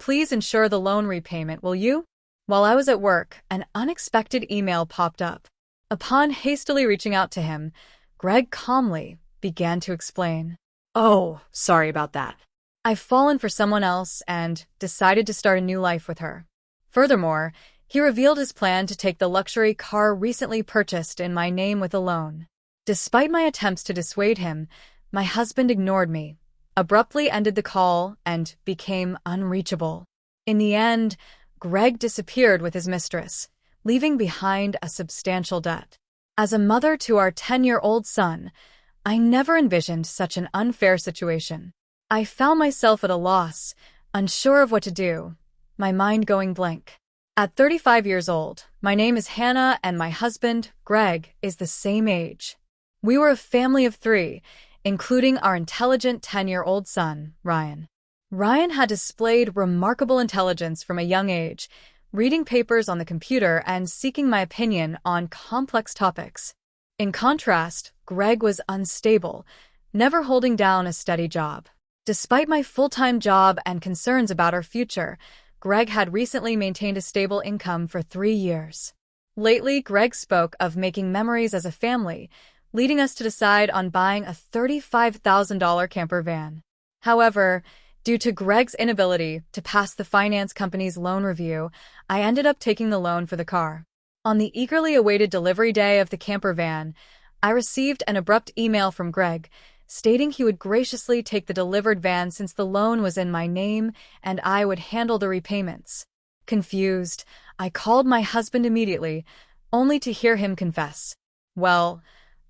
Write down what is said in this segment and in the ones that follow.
please ensure the loan repayment, will you? While I was at work, an unexpected email popped up. Upon hastily reaching out to him, Greg calmly began to explain. Oh, sorry about that. I've fallen for someone else and decided to start a new life with her. Furthermore, he revealed his plan to take the luxury car recently purchased in my name with a loan. Despite my attempts to dissuade him, my husband ignored me, abruptly ended the call, and became unreachable. In the end, Greg disappeared with his mistress, leaving behind a substantial debt. As a mother to our 10-year-old son, I never envisioned such an unfair situation. I found myself at a loss, unsure of what to do, my mind going blank. At 35 years old, my name is Hannah and my husband, Greg, is the same age. We were a family of 3, including our intelligent 10-year-old son, Ryan. Ryan had displayed remarkable intelligence from a young age, reading papers on the computer and seeking my opinion on complex topics. In contrast, Greg was unstable, never holding down a steady job. Despite my full-time job and concerns about our future, Greg had recently maintained a stable income for 3 years. Lately, Greg spoke of making memories as a family, leading us to decide on buying a $35,000 camper van. However, due to Greg's inability to pass the finance company's loan review, I ended up taking the loan for the car. On the eagerly awaited delivery day of the camper van, I received an abrupt email from Greg, stating he would graciously take the delivered van since the loan was in my name and I would handle the repayments. Confused, I called my husband immediately, only to hear him confess, "Well,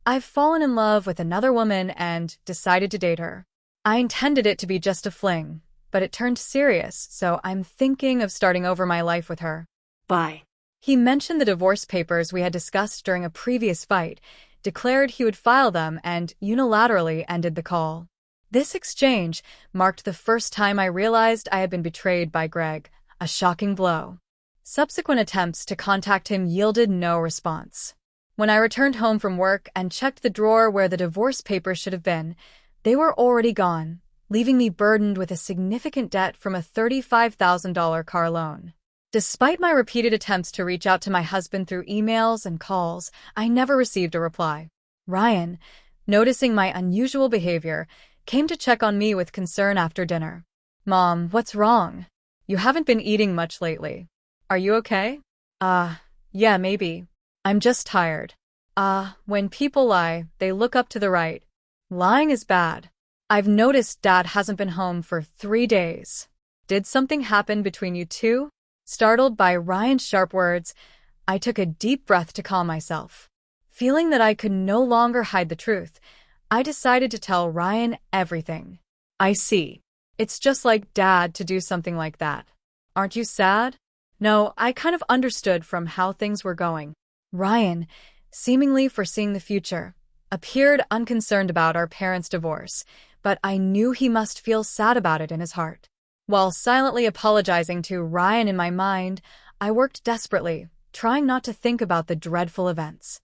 I've fallen in love with another woman and decided to date her. I intended it to be just a fling, but it turned serious, so I'm thinking of starting over my life with her. Bye." He mentioned the divorce papers we had discussed during a previous fight, declared he would file them, and unilaterally ended the call. This exchange marked the first time I realized I had been betrayed by Greg, a shocking blow. Subsequent attempts to contact him yielded no response. When I returned home from work and checked the drawer where the divorce papers should have been, they were already gone, leaving me burdened with a significant debt from a $35,000 car loan. Despite my repeated attempts to reach out to my husband through emails and calls, I never received a reply. Ryan, noticing my unusual behavior, came to check on me with concern after dinner. "Mom, what's wrong? You haven't been eating much lately. Are you okay?" Yeah, maybe. I'm just tired." When people lie, they look up to the right. Lying is bad. I've noticed Dad hasn't been home for 3 days. Did something happen between you two? Startled by Ryan's sharp words, I took a deep breath to calm myself. Feeling that I could no longer hide the truth, I decided to tell Ryan everything. "I see. It's just like Dad to do something like that. Aren't you sad?" "No, I kind of understood from how things were going." Ryan, seemingly foreseeing the future, appeared unconcerned about our parents' divorce, but I knew he must feel sad about it in his heart. While silently apologizing to Ryan in my mind, I worked desperately, trying not to think about the dreadful events.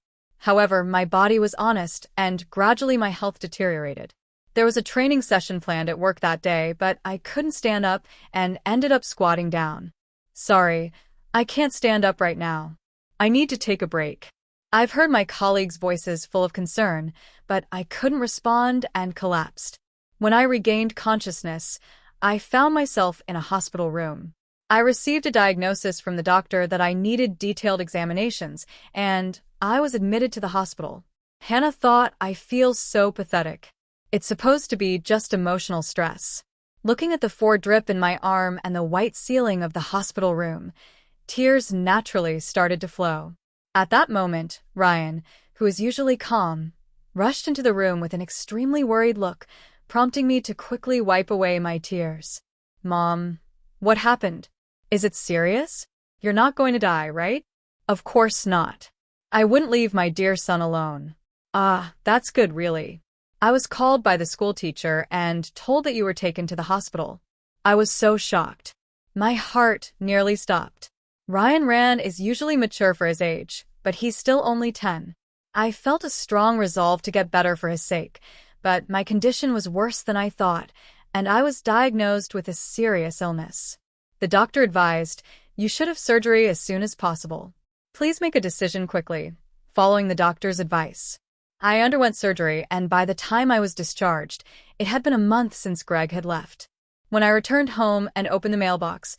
However, my body was honest, and gradually my health deteriorated. There was a training session planned at work that day, but I couldn't stand up and ended up squatting down. "Sorry, I can't stand up right now. I need to take a break." I've heard my colleagues' voices full of concern, but I couldn't respond and collapsed. When I regained consciousness, I found myself in a hospital room. I received a diagnosis from the doctor that I needed detailed examinations, and I was admitted to the hospital. Hannah thought, "I feel so pathetic. It's supposed to be just emotional stress." Looking at the 4 drip in my arm and the white ceiling of the hospital room, tears naturally started to flow. At that moment, Ryan, who is usually calm, rushed into the room with an extremely worried look, prompting me to quickly wipe away my tears. "Mom, what happened? Is it serious? You're not going to die, right?" "Of course not. I wouldn't leave my dear son alone." That's good, really. I was called by the school teacher and told that you were taken to the hospital." I was so shocked. My heart nearly stopped. Ryan is usually mature for his age, but he's still only 10. I felt a strong resolve to get better for his sake, but my condition was worse than I thought, and I was diagnosed with a serious illness. The doctor advised, "You should have surgery as soon as possible. Please make a decision quickly," following the doctor's advice. I underwent surgery, and by the time I was discharged, it had been a month since Greg had left. When I returned home and opened the mailbox,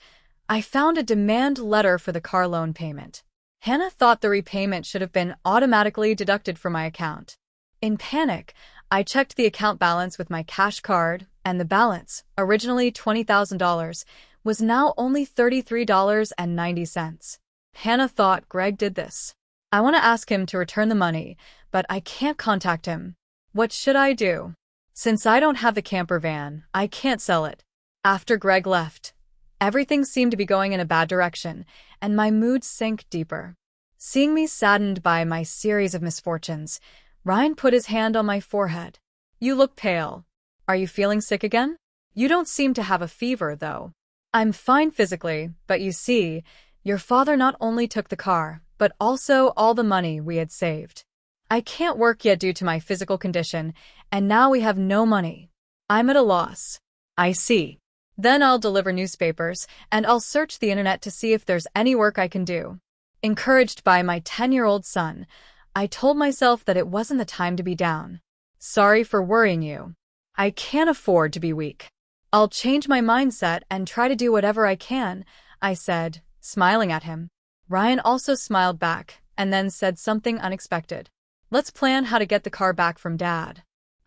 I found a demand letter for the car loan payment. Hannah thought the repayment should have been automatically deducted from my account. In panic, I checked the account balance with my cash card, and the balance, originally $20,000, was now only $33.90. Hannah thought Greg did this. I want to ask him to return the money, but I can't contact him. What should I do? Since I don't have the camper van, I can't sell it. After Greg left, everything seemed to be going in a bad direction, and my mood sank deeper. Seeing me saddened by my series of misfortunes, Ryan put his hand on my forehead. "You look pale. Are you feeling sick again? You don't seem to have a fever, though." "I'm fine physically, but you see, your father not only took the car, but also all the money we had saved. I can't work yet due to my physical condition, and now we have no money. I'm at a loss." "I see. Then I'll deliver newspapers, and I'll search the internet to see if there's any work I can do." Encouraged by my 10-year-old son, I told myself that it wasn't the time to be down. "Sorry for worrying you. I can't afford to be weak. I'll change my mindset and try to do whatever I can," I said, smiling at him. Ryan also smiled back, and then said something unexpected. "Let's plan how to get the car back from Dad."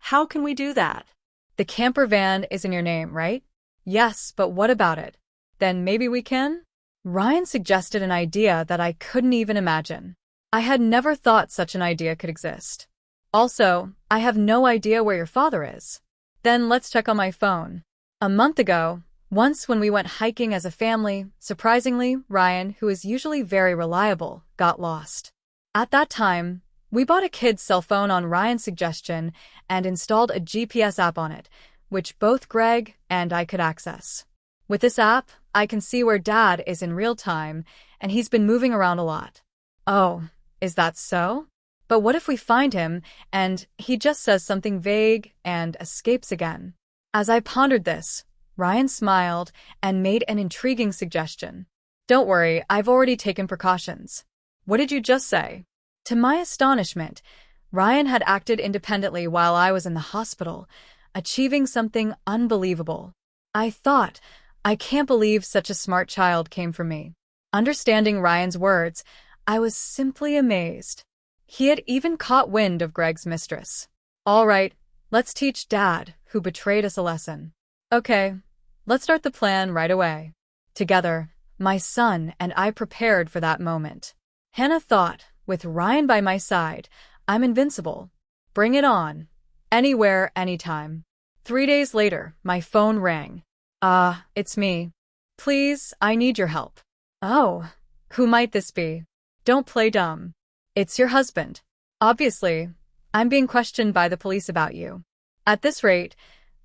How can we do that? "The camper van is in your name, right?" "Yes, but what about it?" "Then maybe we can?" Ryan suggested an idea that I couldn't even imagine. I had never thought such an idea could exist. "Also, I have no idea where your father is." "Then let's check on my phone." A month ago, once when we went hiking as a family, surprisingly, Ryan, who is usually very reliable, got lost. At that time, we bought a kid's cell phone on Ryan's suggestion and installed a GPS app on it, which both Greg and I could access. With this app, I can see where Dad is in real time, and he's been moving around a lot. "Oh, is that so? But what if we find him, and he just says something vague and escapes again?" As I pondered this, Ryan smiled and made an intriguing suggestion. "Don't worry, I've already taken precautions." "What did you just say?" To my astonishment, Ryan had acted independently while I was in the hospital, achieving something unbelievable. I thought, I can't believe such a smart child came from me. Understanding Ryan's words, I was simply amazed. He had even caught wind of Greg's mistress. "All right, let's teach Dad, who betrayed us, a lesson." "Okay, let's start the plan right away." Together, my son and I prepared for that moment. Hannah thought, with Ryan by my side, I'm invincible. Bring it on. Anywhere, anytime. 3 days later, my phone rang. It's me. "Please, I need your help." "Oh, who might this be?" "Don't play dumb. It's your husband. Obviously, I'm being questioned by the police about you. At this rate,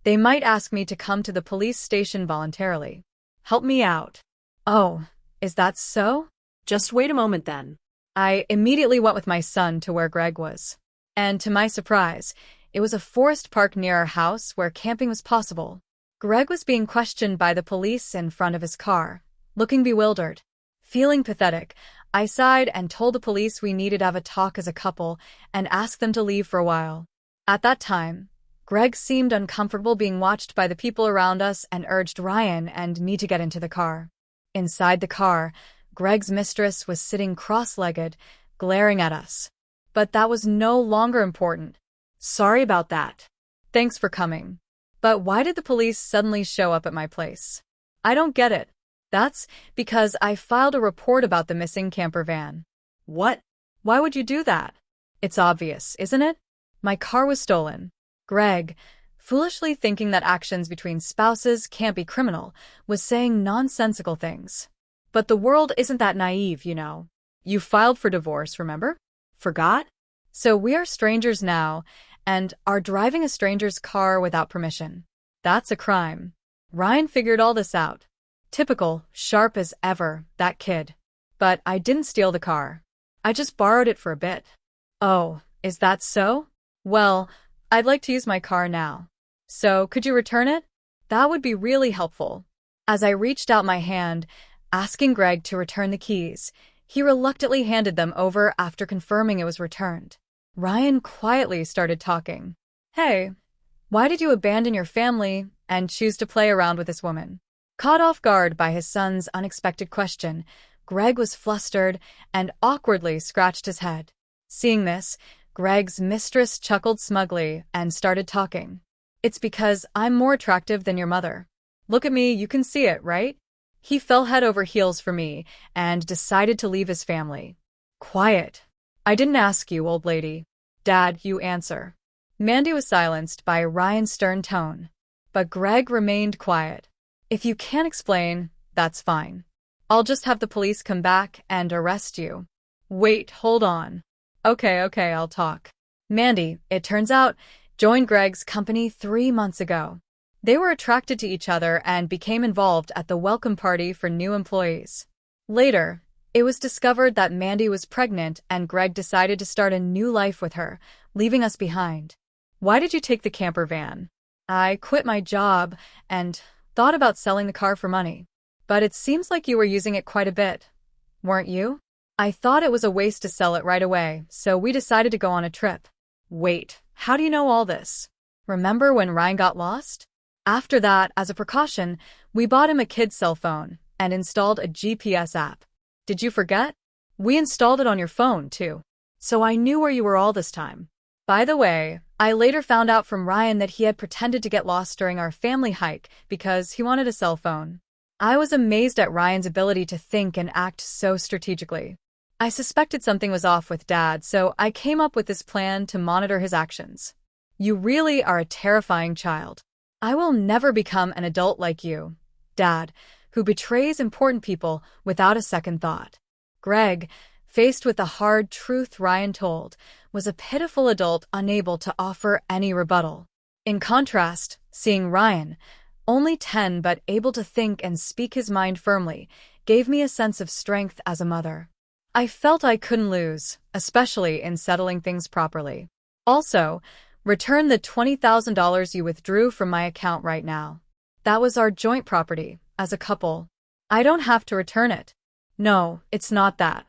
they might ask me to come to the police station voluntarily. Help me out." "Oh, is that so?" Just wait a moment then. I immediately went with my son to where Greg was. And to my surprise, it was a forest park near our house where camping was possible. Greg was being questioned by the police in front of his car, looking bewildered. Feeling pathetic, I sighed and told the police we needed to have a talk as a couple and asked them to leave for a while. At that time, Greg seemed uncomfortable being watched by the people around us and urged Ryan and me to get into the car. Inside the car, Greg's mistress was sitting cross-legged, glaring at us. But that was no longer important. Sorry about that. "Thanks for coming. But why did the police suddenly show up at my place?" "I don't get it." "That's because I filed a report about the missing camper van." What? "Why would you do that?" "It's obvious, isn't it? My car was stolen." Greg, foolishly thinking that actions between spouses can't be criminal, was saying nonsensical things. But the world isn't that naive, you know. You filed for divorce, remember? Forgot? So we are strangers now, and are driving a stranger's car without permission. That's a crime. Ryan figured all this out. Typical, sharp as ever, that kid. But I didn't steal the car. I just borrowed it for a bit. "Oh, is that so? Well, I'd like to use my car now. So could you return it? That would be really helpful." As I reached out my hand, asking Greg to return the keys, he reluctantly handed them over after confirming it was returned. Ryan quietly started talking. Hey, why did you abandon your family and choose to play around with this woman? Caught off guard by his son's unexpected question, Greg was flustered and awkwardly scratched his head. Seeing this, Greg's mistress chuckled smugly and started talking. It's because I'm more attractive than your mother. Look at me, you can see it, right? He fell head over heels for me and decided to leave his family. Quiet. I didn't ask you, old lady. Dad, you answer. Mandy was silenced by Ryan's stern tone, but Greg remained quiet. If you can't explain, that's fine. I'll just have the police come back and arrest you. Wait, hold on. Okay, I'll talk. Mandy, it turns out, joined Greg's company 3 months ago. They were attracted to each other and became involved at the welcome party for new employees. Later, it was discovered that Mandy was pregnant and Greg decided to start a new life with her, leaving us behind. Why did you take the camper van? I quit my job and thought about selling the car for money. But it seems like you were using it quite a bit, weren't you? I thought it was a waste to sell it right away, so we decided to go on a trip. Wait, how do you know all this? Remember when Ryan got lost? After that, as a precaution, we bought him a kid's cell phone and installed a GPS app. Did you forget? We installed it on your phone, too. So I knew where you were all this time. By the way, I later found out from Ryan that he had pretended to get lost during our family hike because he wanted a cell phone. I was amazed at Ryan's ability to think and act so strategically. I suspected something was off with Dad, so I came up with this plan to monitor his actions. You really are a terrifying child. I will never become an adult like you, Dad, who betrays important people without a second thought. Greg, faced with the hard truth Ryan told, was a pitiful adult unable to offer any rebuttal. In contrast, seeing Ryan, only 10 but able to think and speak his mind firmly, gave me a sense of strength as a mother. I felt I couldn't lose, especially in settling things properly. Also, return the $20,000 you withdrew from my account right now. That was our joint property, as a couple. I don't have to return it. No, it's not that.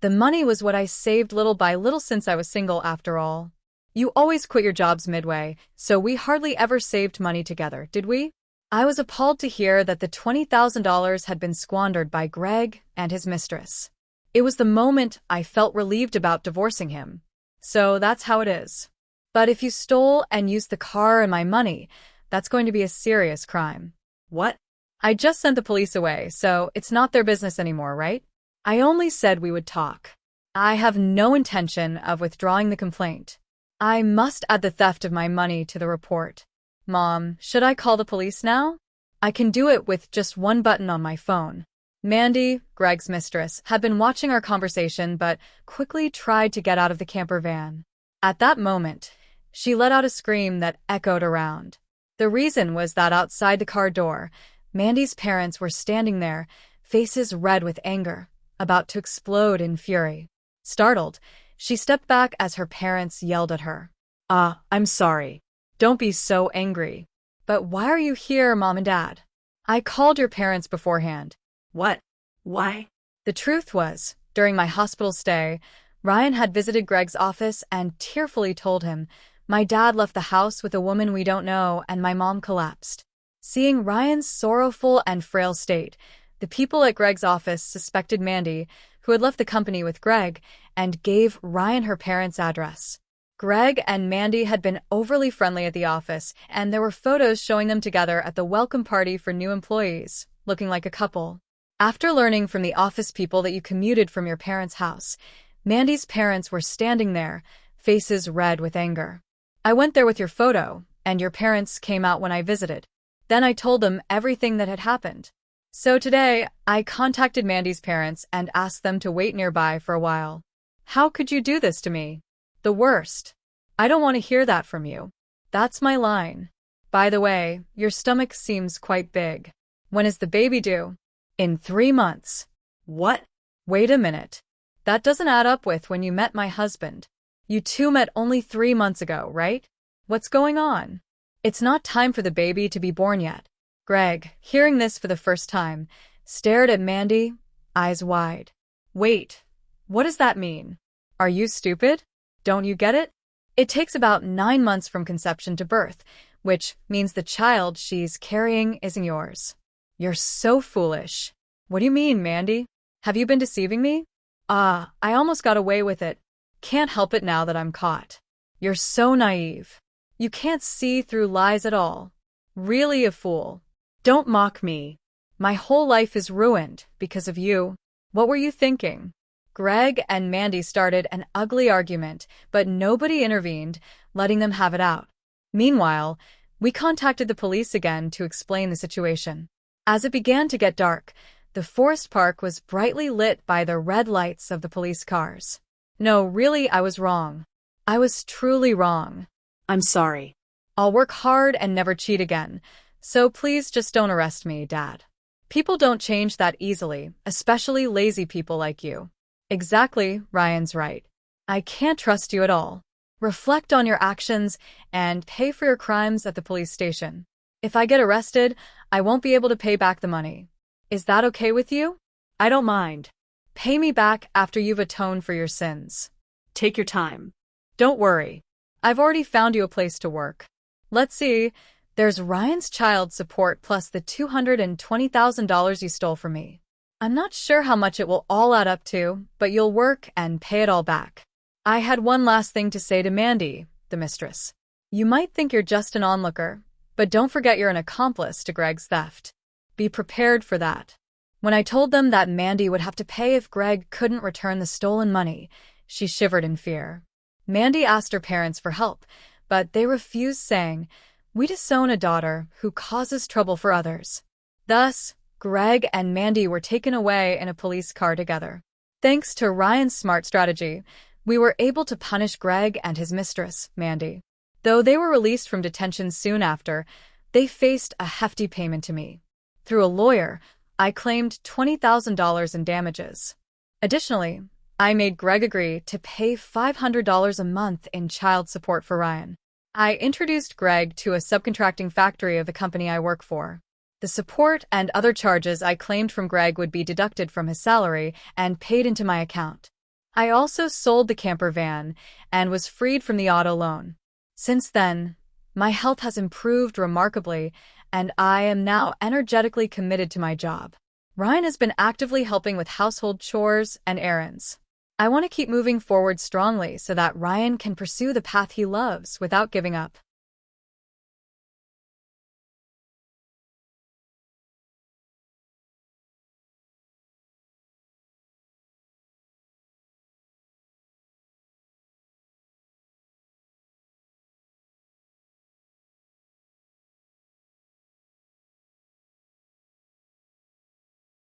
The money was what I saved little by little since I was single after all. You always quit your jobs midway, so we hardly ever saved money together, did we? I was appalled to hear that the $20,000 had been squandered by Greg and his mistress. It was the moment I felt relieved about divorcing him. So that's how it is. But if you stole and used the car and my money, that's going to be a serious crime. What? I just sent the police away, so it's not their business anymore, right? I only said we would talk. I have no intention of withdrawing the complaint. I must add the theft of my money to the report. Mom, should I call the police now? I can do it with just one button on my phone. Mandy, Greg's mistress, had been watching our conversation but quickly tried to get out of the camper van. At that moment, she let out a scream that echoed around. The reason was that outside the car door, Mandy's parents were standing there, faces red with anger, about to explode in fury. Startled, she stepped back as her parents yelled at her. I'm sorry. Don't be so angry. But why are you here, Mom and Dad? I called your parents beforehand. What? Why? The truth was, during my hospital stay, Ryan had visited Greg's office and tearfully told him, my dad left the house with a woman we don't know and my mom collapsed. Seeing Ryan's sorrowful and frail state, the people at Greg's office suspected Mandy, who had left the company with Greg, and gave Ryan her parents' address. Greg and Mandy had been overly friendly at the office, and there were photos showing them together at the welcome party for new employees, looking like a couple. After learning from the office people that you commuted from your parents' house, Mandy's parents were standing there, faces red with anger. I went there with your photo, and your parents came out when I visited. Then I told them everything that had happened. So today, I contacted Mandy's parents and asked them to wait nearby for a while. How could you do this to me? The worst. I don't want to hear that from you. That's my line. By the way, your stomach seems quite big. When is the baby due? In 3 months. What? Wait a minute. That doesn't add up with when you met my husband. You two met only 3 months ago, right? What's going on? It's not time for the baby to be born yet. Greg, hearing this for the first time, stared at Mandy, eyes wide. Wait, what does that mean? Are you stupid? Don't you get it? It takes about 9 months from conception to birth, which means the child she's carrying isn't yours. You're so foolish. What do you mean, Mandy? Have you been deceiving me? I almost got away with it. Can't help it now that I'm caught. You're so naive. You can't see through lies at all. Really a fool. Don't mock me. My whole life is ruined because of you. What were you thinking? Greg and Mandy started an ugly argument, but nobody intervened, letting them have it out. Meanwhile, we contacted the police again to explain the situation. As it began to get dark, the forest park was brightly lit by the red lights of the police cars. No, really, I was wrong. I was truly wrong. I'm sorry. I'll work hard and never cheat again, so please just don't arrest me, Dad. People don't change that easily, especially lazy people like you. Exactly, Ryan's right. I can't trust you at all. Reflect on your actions and pay for your crimes at the police station. If I get arrested, I won't be able to pay back the money. Is that okay with you? I don't mind. Pay me back after you've atoned for your sins. Take your time. Don't worry. I've already found you a place to work. Let's see. There's Ryan's child support plus the $220,000 you stole from me. I'm not sure how much it will all add up to, but you'll work and pay it all back. I had one last thing to say to Mandy, the mistress. You might think you're just an onlooker, but don't forget you're an accomplice to Greg's theft. Be prepared for that. When I told them that Mandy would have to pay if Greg couldn't return the stolen money, she shivered in fear. Mandy asked her parents for help, but they refused, saying, "We disown a daughter who causes trouble for others." Thus, Greg and Mandy were taken away in a police car together. Thanks to Ryan's smart strategy, we were able to punish Greg and his mistress, Mandy. Though they were released from detention soon after, they faced a hefty payment to me. Through a lawyer, I claimed $20,000 in damages. Additionally, I made Greg agree to pay $500 a month in child support for Ryan. I introduced Greg to a subcontracting factory of the company I work for. The support and other charges I claimed from Greg would be deducted from his salary and paid into my account. I also sold the camper van and was freed from the auto loan. Since then, my health has improved remarkably, and I am now energetically committed to my job. Ryan has been actively helping with household chores and errands. I want to keep moving forward strongly so that Ryan can pursue the path he loves without giving up.